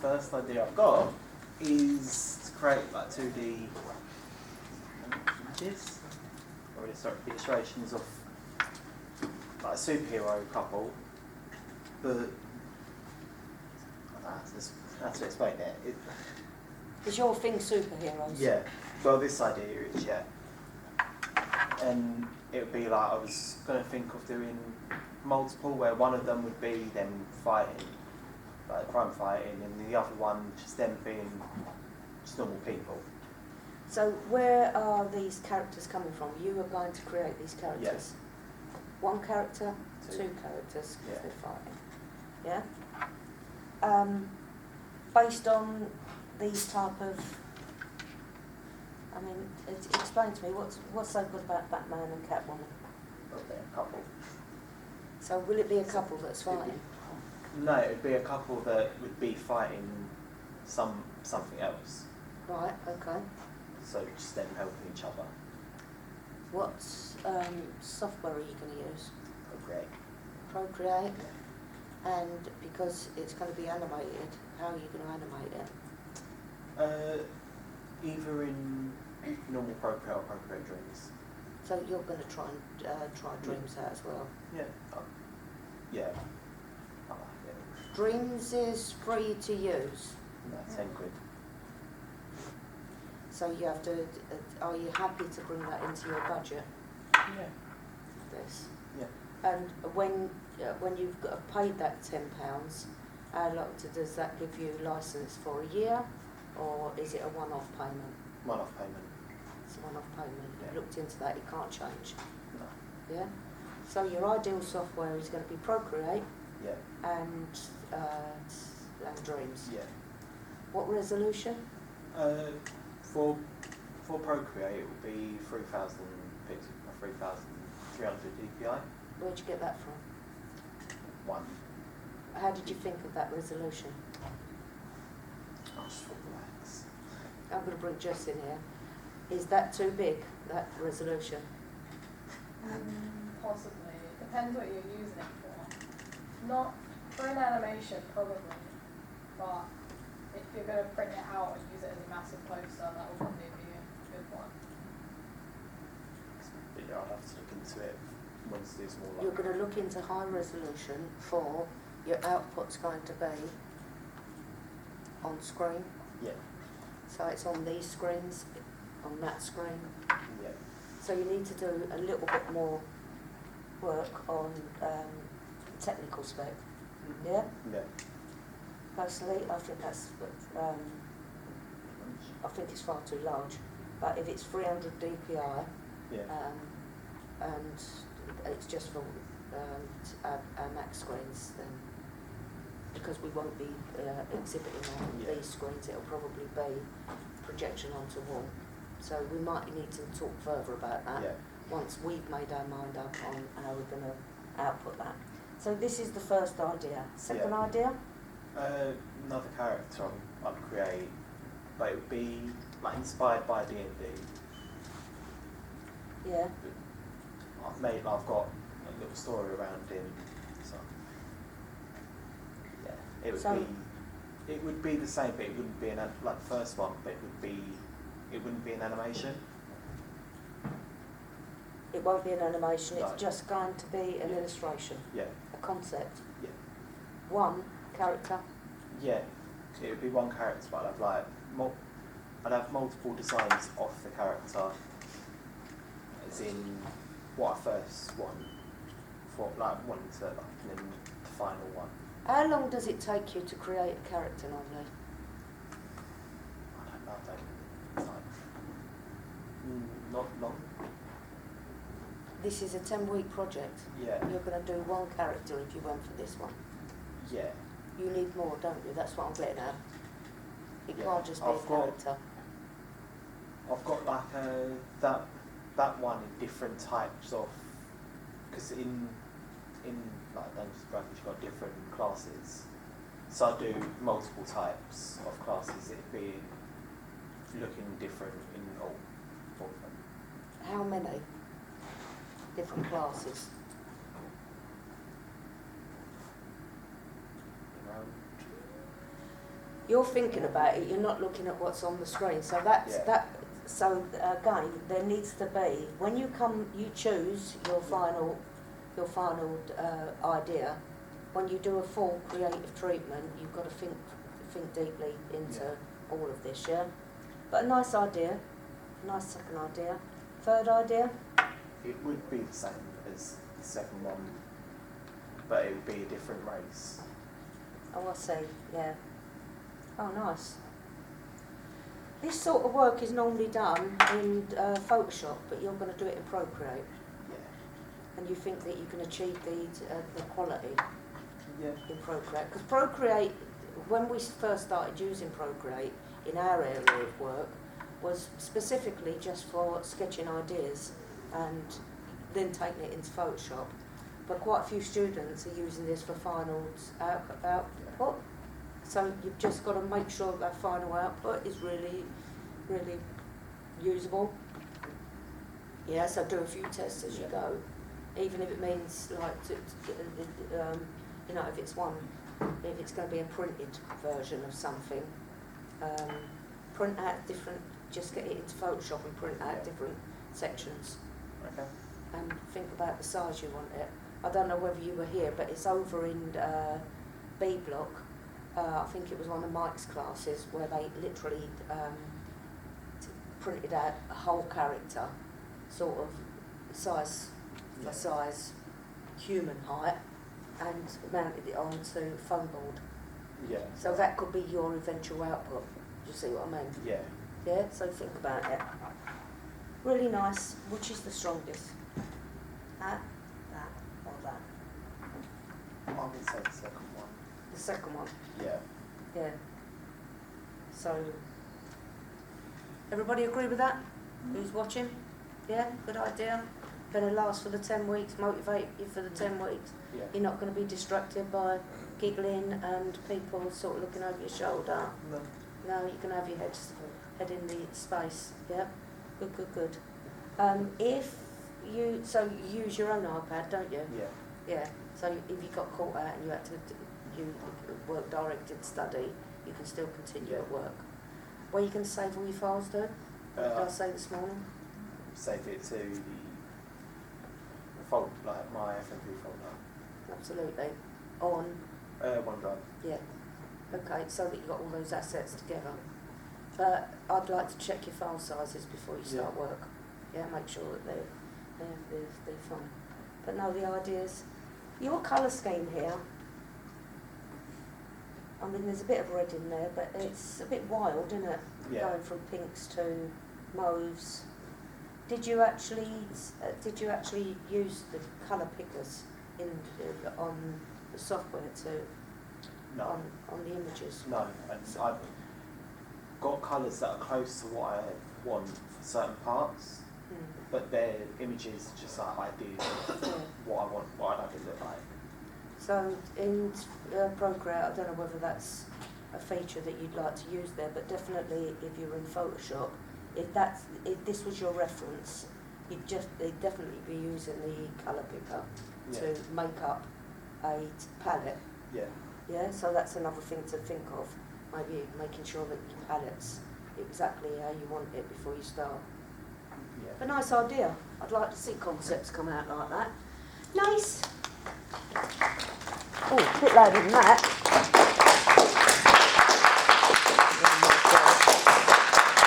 first idea I've got is to create like 2D images or illustrations of like a superhero couple, but I don't know how to explain it. Is your thing superheroes? Yeah. Well, this idea is and it would be like I was going to think of doing multiple, where one of them would be them fighting, like crime fighting, and the other one just them being just normal people. So where are these characters coming from? You are going to create these characters? Yes. One character, two characters, because they're fighting. Yeah? Based on these type of... I mean, explain to me, what's so good about Batman and Catwoman? Well, they're a couple. So will it be a couple that's fighting? No, it would be a couple that would be fighting something else. Right, okay. So just them helping each other. What software are you going to use? Procreate. Procreate? And because it's going to be animated, how are you going to animate it? Either in normal Procreate or Procreate Dreams. So you're going to try Dreams out as well? Yeah. Yeah. I like it. Dreams is free to use. No, 10 quid. So you have to, are you happy to bring that into your budget? Yeah. This? Yeah. And when you've paid that £10, how long does that give you license for a year, or is it a one-off payment? One-off payment. It's a one-off payment. Yeah. You've looked into that, it can't change. No. Yeah? So your ideal software is going to be Procreate Yeah. and Dreams. Yeah. What resolution? For Procreate, it would be 3,000 pixels, 3,300 dpi. Where'd you get that from? One. How did you think of that resolution? I just thought relax. I'm going to bring Jess in here. Is that too big, that resolution? Possibly. It depends what you're using it for. Not for an animation, probably. But if you're going to print it out and use it as a massive poster, that will probably be a good one. But yeah, I'll have to look into it once there's more like... You're going to look into high resolution for your output's going to be on screen. Yeah. So it's on these screens, on that screen. Yeah. So you need to do a little bit more work on technical spec. Yeah? Yeah. Personally, I think that's, I think it's far too large. But if it's 300 DPI, Yeah. and it's just for our Mac screens, then because we won't be exhibiting on Yeah. these screens, it'll probably be projection onto wall. So we might need to talk further about that Yeah. once we've made our mind up on how we're going to output that. So this is the first idea. Second Yeah. idea? Another character I'd create, but it would be like inspired by D&D. Yeah. I've got a little story around him, so yeah, it would be the same, but it wouldn't be like the first one, but it wouldn't be an animation. It won't be an animation, No. it's just going to be an illustration, Yeah, a concept. yeah, One character. yeah. It would be one character, but I'd have like I'd have multiple designs of the character, as in what I first want, for like wanting to like, and then the final one. How long does it take you to create a character normally? I don't know. Like, not long. This is a 10-week project. Yeah, You're going to do one character if you went for this one. yeah. You need more, don't you? That's what I'm getting at. It Yeah. can't just be a character. I've got like that one in different types of, because in like Dungeons and Dragons you've got different classes, so I do multiple types of classes. It being looking different in all of them. How many different classes? Around you're thinking about it, you're not looking at what's on the screen. So that's Yeah. that. So again, there needs to be, when you choose your final idea. When you do a full creative treatment, you've got to think deeply into all of this, yeah. But a nice idea, nice second idea. Third idea. It would be the same as the second one, but it would be a different race. Oh, I see. Yeah. Oh, nice. This sort of work is normally done in Photoshop, but you're going to do it in Procreate, Yeah. and you think that you can achieve the quality Yeah. in Procreate. Because Procreate, when we first started using Procreate in our area of work, was specifically just for sketching ideas and then taking it into Photoshop. But quite a few students are using this for final output. So you've just got to make sure that final output is really, really usable. Yeah, so do a few tests as you go. Even if it means like, you know, if it's going to be a printed version of something, print out different, just get it into Photoshop and print out different sections. Okay. And think about the size you want it. I don't know whether you were here, but it's over in B block. I think it was one of Mike's classes where they literally printed out a whole character, sort of size for size, human height, and mounted it onto foam board. Yeah. So that could be your eventual output. Do you see what I mean? Yeah. Yeah, so think about it. Really nice. Which is the strongest? That or that? I would say the second one. The second one. Yeah. Yeah. So, everybody agree with that? Who's watching? Yeah, good idea. Going to last for the 10 weeks, motivate you for the 10 weeks. Yeah. You're not going to be distracted by giggling and people sort of looking over your shoulder. No. No, you can have your head in the space. Yeah, good. If you use your own iPad, don't you? Yeah. Yeah. So if you got caught out and you had to you work directed study, you can still continue at work. Where you can save all your files, to? What did I say this morning? Save it to the folder, like my FMP folder. Absolutely. On. OneDrive. Yeah. Okay, so that you've got all those assets together. But I'd like to check your file sizes before you start work. Yeah, make sure that they're fine. But no, the ideas. Your colour scheme here, I mean, there's a bit of red in there, but it's a bit wild, isn't it? Yeah. Going from pinks to mauves. Did you actually use the colour pickers on the software No. on the images? No. And I've got colours that are close to what I want for certain parts, but their images just like ideas of what I want, what I'd have it look like. So in Procreate, I don't know whether that's a feature that you'd like to use there, but definitely if you're in Photoshop, if this was your reference, you'd definitely be using the colour picker to make up a palette. Yeah. Yeah, so that's another thing to think of. Maybe making sure that your palette's exactly how you want it before you start. Yeah. But nice idea. I'd like to see concepts come out like that. Nice. Oh, a bit louder than that.